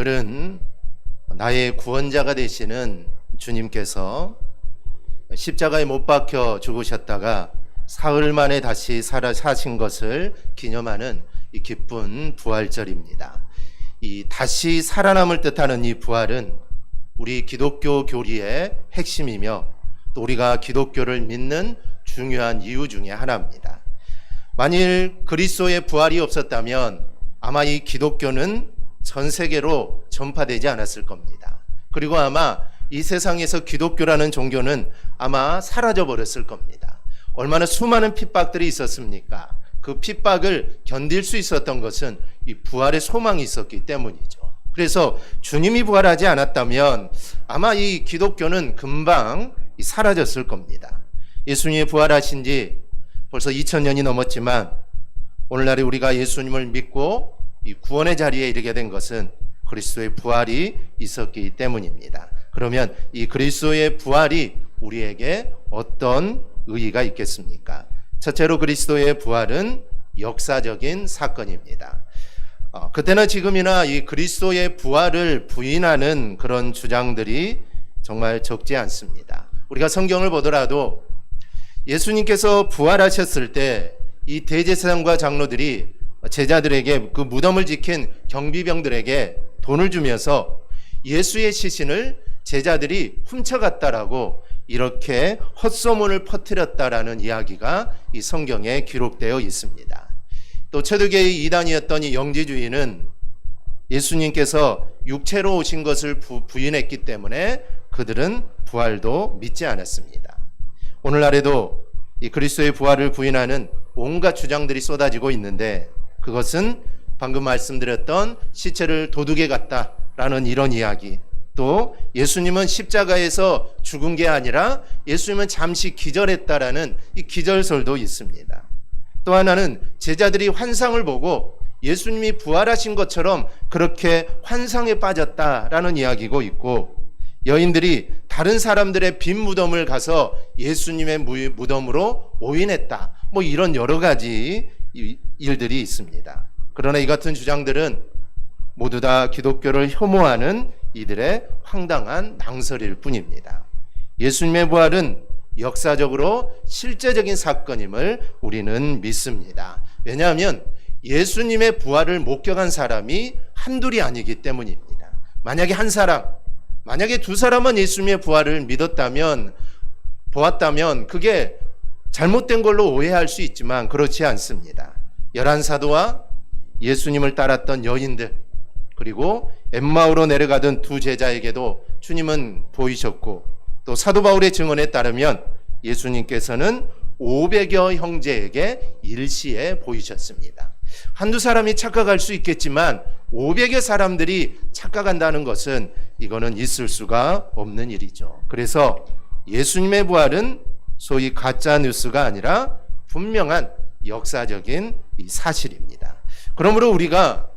오늘은 나의 구원자가 되시는 주님께서 십자가에 못 박혀 죽으셨다가 사흘 만에 다시 사신 것을 기념하는 이 기쁜 부활절입니다. 이 다시 살아남을 뜻하는 이 부활은 우리 기독교 교리의 핵심이며 또 우리가 기독교를 믿는 중요한 이유 중에 하나입니다. 만일 그리스도의 부활이 없었다면 아마 이 기독교는 전 세계로 전파되지 않았을 겁니다. 그리고 아마 이 세상에서 기독교라는 종교는 아마 사라져 버렸을 겁니다. 얼마나 수많은 핍박들이 있었습니까? 그 핍박을 견딜 수 있었던 것은 이 부활의 소망이 있었기 때문이죠. 그래서 주님이 부활하지 않았다면 아마 이 기독교는 금방 사라졌을 겁니다. 예수님이 부활하신 지 벌써 2000년이 넘었지만 오늘날에 우리가 예수님을 믿고 이 구원의 자리에 이르게 된 것은 그리스도의 부활이 있었기 때문입니다. 그러면 이 그리스도의 부활이 우리에게 어떤 의의가 있겠습니까? 첫째로 그리스도의 부활은 역사적인 사건입니다. 그때나 지금이나 이 그리스도의 부활을 부인하는 그런 주장들이 정말 적지 않습니다. 우리가 성경을 보더라도 예수님께서 부활하셨을 때 이 대제사장과 장로들이 제자들에게 그 무덤을 지킨 경비병들에게 돈을 주면서 예수의 시신을 제자들이 훔쳐갔다라고 이렇게 헛소문을 퍼뜨렸다라는 이야기가 이 성경에 기록되어 있습니다. 또 초대교회의 이단이었던 이 영지주의는 예수님께서 육체로 오신 것을 부인했기 때문에 그들은 부활도 믿지 않았습니다. 오늘날에도 이 그리스도의 부활을 부인하는 온갖 주장들이 쏟아지고 있는데 그것은 방금 말씀드렸던 시체를 도둑에 갔다라는 이런 이야기, 또 예수님은 십자가에서 죽은 게 아니라 예수님은 잠시 기절했다라는 이 기절설도 있습니다. 또 하나는 제자들이 환상을 보고 예수님이 부활하신 것처럼 그렇게 환상에 빠졌다라는 이야기고 있고, 여인들이 다른 사람들의 빈 무덤을 가서 예수님의 무덤으로 오인했다, 뭐 이런 여러 가지 일들이 있습니다. 그러나 이 같은 주장들은 모두 다 기독교를 혐오하는 이들의 황당한 낭설일 뿐입니다. 예수님의 부활은 역사적으로 실제적인 사건임을 우리는 믿습니다. 왜냐하면 예수님의 부활을 목격한 사람이 한둘이 아니기 때문입니다. 만약에 한 사람, 만약에 두 사람은 예수님의 부활을 믿었다면, 보았다면 그게 잘못된 걸로 오해할 수 있지만 그렇지 않습니다. 11사도와 예수님을 따랐던 여인들, 그리고 엠마오로 내려가던 두 제자에게도 주님은 보이셨고, 또 사도 바울의 증언에 따르면 예수님께서는 500여 형제에게 일시에 보이셨습니다. 한두 사람이 착각할 수 있겠지만 500여 사람들이 착각한다는 것은 이거는 있을 수가 없는 일이죠. 그래서 예수님의 부활은 소위 가짜 뉴스가 아니라 분명한 역사적인 사실입니다. 그러므로 우리가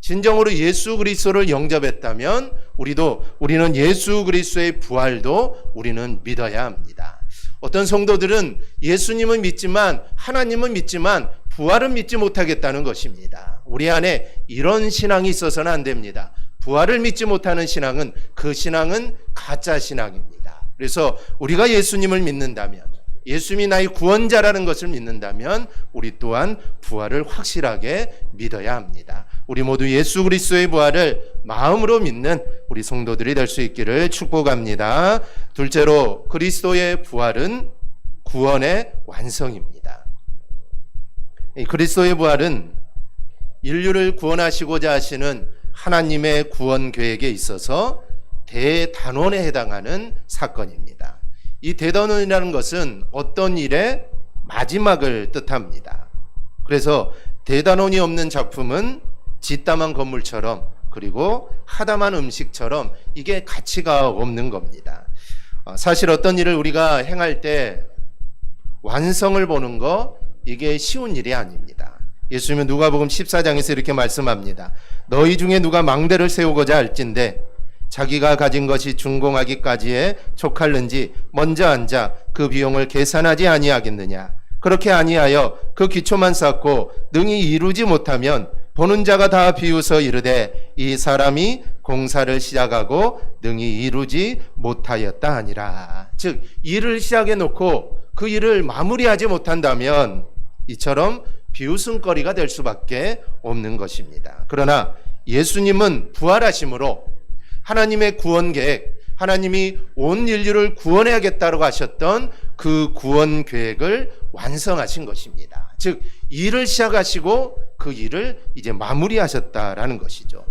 진정으로 예수 그리스도를 영접했다면 우리는 예수 그리스도의 부활도 우리는 믿어야 합니다. 어떤 성도들은 예수님은 믿지만, 하나님은 믿지만 부활은 믿지 못하겠다는 것입니다. 우리 안에 이런 신앙이 있어서는 안 됩니다. 부활을 믿지 못하는 신앙은 그 신앙은 가짜 신앙입니다. 그래서 우리가 예수님을 믿는다면, 예수님이 나의 구원자라는 것을 믿는다면 우리 또한 부활을 확실하게 믿어야 합니다. 우리 모두 예수 그리스도의 부활을 마음으로 믿는 우리 성도들이 될 수 있기를 축복합니다. 둘째로 그리스도의 부활은 구원의 완성입니다. 그리스도의 부활은 인류를 구원하시고자 하시는 하나님의 구원 계획에 있어서 대단원에 해당하는 사건입니다. 이 대단원이라는 것은 어떤 일의 마지막을 뜻합니다. 그래서 대단원이 없는 작품은 짓담한 건물처럼, 그리고 하담한 음식처럼 이게 가치가 없는 겁니다. 사실 어떤 일을 우리가 행할 때 완성을 보는 거, 이게 쉬운 일이 아닙니다. 예수님은 누가복음 14장에서 이렇게 말씀합니다. 너희 중에 누가 망대를 세우고자 할진대 자기가 가진 것이 준공하기까지에 족할는지 먼저 앉아 그 비용을 계산하지 아니하겠느냐. 그렇게 아니하여 그 기초만 쌓고 능히 이루지 못하면 보는 자가 다 비웃어 이르되 이 사람이 공사를 시작하고 능히 이루지 못하였다 하니라. 즉 일을 시작해 놓고 그 일을 마무리하지 못한다면 이처럼 비웃음거리가 될 수밖에 없는 것입니다. 그러나 예수님은 부활하심으로 하나님의 구원 계획, 하나님이 온 인류를 구원해야겠다고 하셨던 그 구원 계획을 완성하신 것입니다. 즉 일을 시작하시고 그 일을 이제 마무리하셨다라는 것이죠.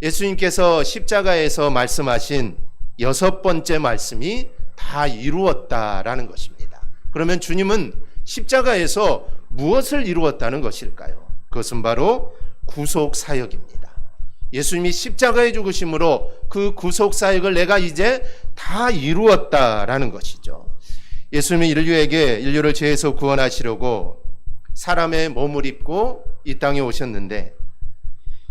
예수님께서 십자가에서 말씀하신 6번째 말씀이 다 이루었다라는 것입니다. 그러면 주님은 십자가에서 무엇을 이루었다는 것일까요? 그것은 바로 구속 사역입니다. 예수님이 십자가에 죽으심으로 그 구속 사역을 내가 이제 다 이루었다라는 것이죠. 예수님이 인류를 죄에서 구원하시려고 사람의 몸을 입고 이 땅에 오셨는데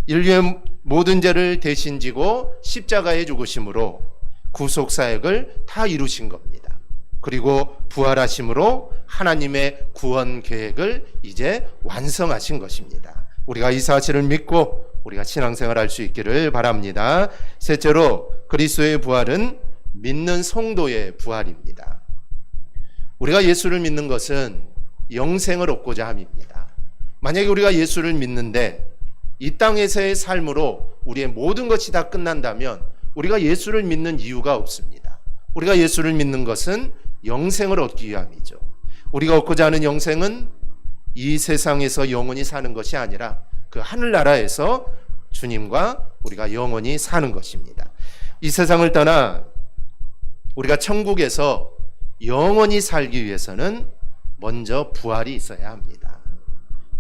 인류의 모든 죄를 대신 지고 십자가에 죽으심으로 구속 사역을 다 이루신 겁니다. 그리고 부활하심으로 하나님의 구원 계획을 이제 완성하신 것입니다. 우리가 이 사실을 믿고 우리가 신앙생활 할 수 있기를 바랍니다. 셋째로 그리스도의 부활은 믿는 성도의 부활입니다. 우리가 예수를 믿는 것은 영생을 얻고자 함입니다. 만약에 우리가 예수를 믿는데 이 땅에서의 삶으로 우리의 모든 것이 다 끝난다면 우리가 예수를 믿는 이유가 없습니다. 우리가 예수를 믿는 것은 영생을 얻기 위함이죠. 우리가 얻고자 하는 영생은 이 세상에서 영원히 사는 것이 아니라 그 하늘나라에서 주님과 우리가 영원히 사는 것입니다. 이 세상을 떠나 우리가 천국에서 영원히 살기 위해서는 먼저 부활이 있어야 합니다.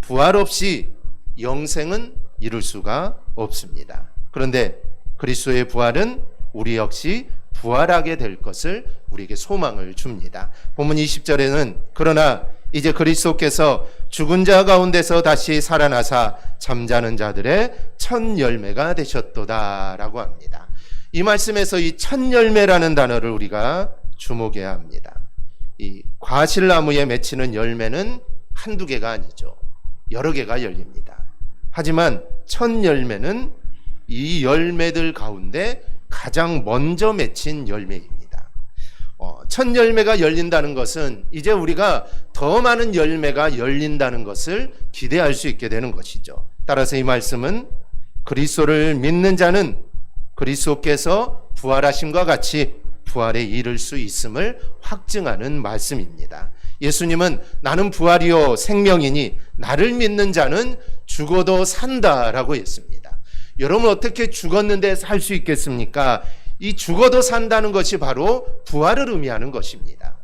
부활 없이 영생은 이룰 수가 없습니다. 그런데 그리스도의 부활은 우리 역시 부활하게 될 것을 우리에게 소망을 줍니다. 본문 20절에는 그러나 이제 그리스도께서 죽은 자 가운데서 다시 살아나사 잠자는 자들의 첫 열매가 되셨도다 라고 합니다. 이 말씀에서 이 첫 열매라는 단어를 우리가 주목해야 합니다. 이 과실나무에 맺히는 열매는 한두 개가 아니죠. 여러 개가 열립니다. 하지만 첫 열매는 이 열매들 가운데 가장 먼저 맺힌 열매입니다. 첫 열매가 열린다는 것은 이제 우리가 더 많은 열매가 열린다는 것을 기대할 수 있게 되는 것이죠. 따라서 이 말씀은 그리스도를 믿는 자는 그리스도께서 부활하심과 같이 부활에 이를 수 있음을 확증하는 말씀입니다. 예수님은 나는 부활이요 생명이니 나를 믿는 자는 죽어도 산다라고 했습니다. 여러분 어떻게 죽었는데 살 수 있겠습니까? 이 죽어도 산다는 것이 바로 부활을 의미하는 것입니다.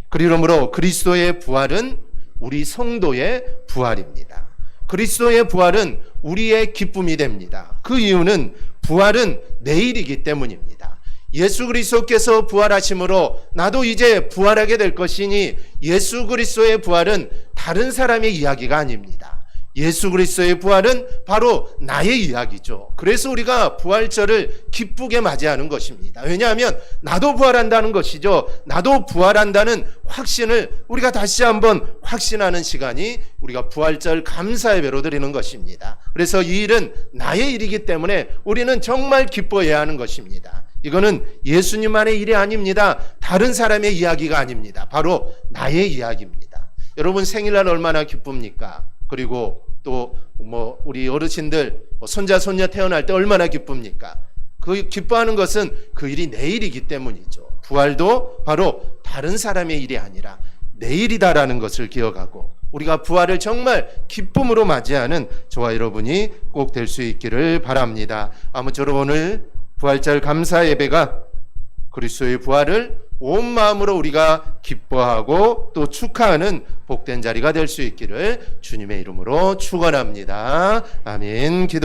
그러므로 그리스도의 부활은 우리 성도의 부활입니다. 그리스도의 부활은 우리의 기쁨이 됩니다. 그 이유는 부활은 내일이기 때문입니다. 예수 그리스도께서 부활하심으로 나도 이제 부활하게 될 것이니 예수 그리스도의 부활은 다른 사람의 이야기가 아닙니다. 예수 그리스도의 부활은 바로 나의 이야기죠. 그래서 우리가 부활절을 기쁘게 맞이하는 것입니다. 왜냐하면 나도 부활한다는 것이죠. 나도 부활한다는 확신을 우리가 다시 한번 확신하는 시간이 우리가 부활절 감사 예배로 드리는 것입니다. 그래서 이 일은 나의 일이기 때문에 우리는 정말 기뻐해야 하는 것입니다. 이거는 예수님만의 일이 아닙니다. 다른 사람의 이야기가 아닙니다. 바로 나의 이야기입니다. 여러분 생일날 얼마나 기쁩니까? 그리고 또 우리 어르신들 손자 손녀 태어날 때 얼마나 기쁩니까? 그 기뻐하는 것은 그 일이 내 일이기 때문이죠. 부활도 바로 다른 사람의 일이 아니라 내 일이다라는 것을 기억하고 우리가 부활을 정말 기쁨으로 맞이하는 저와 여러분이 꼭 될 수 있기를 바랍니다. 아무쪼록 오늘 부활절 감사 예배가 그리스도의 부활을 온 마음으로 우리가 기뻐하고 또 축하하는 복된 자리가 될 수 있기를 주님의 이름으로 축원합니다. 아멘. 기도하겠습니다.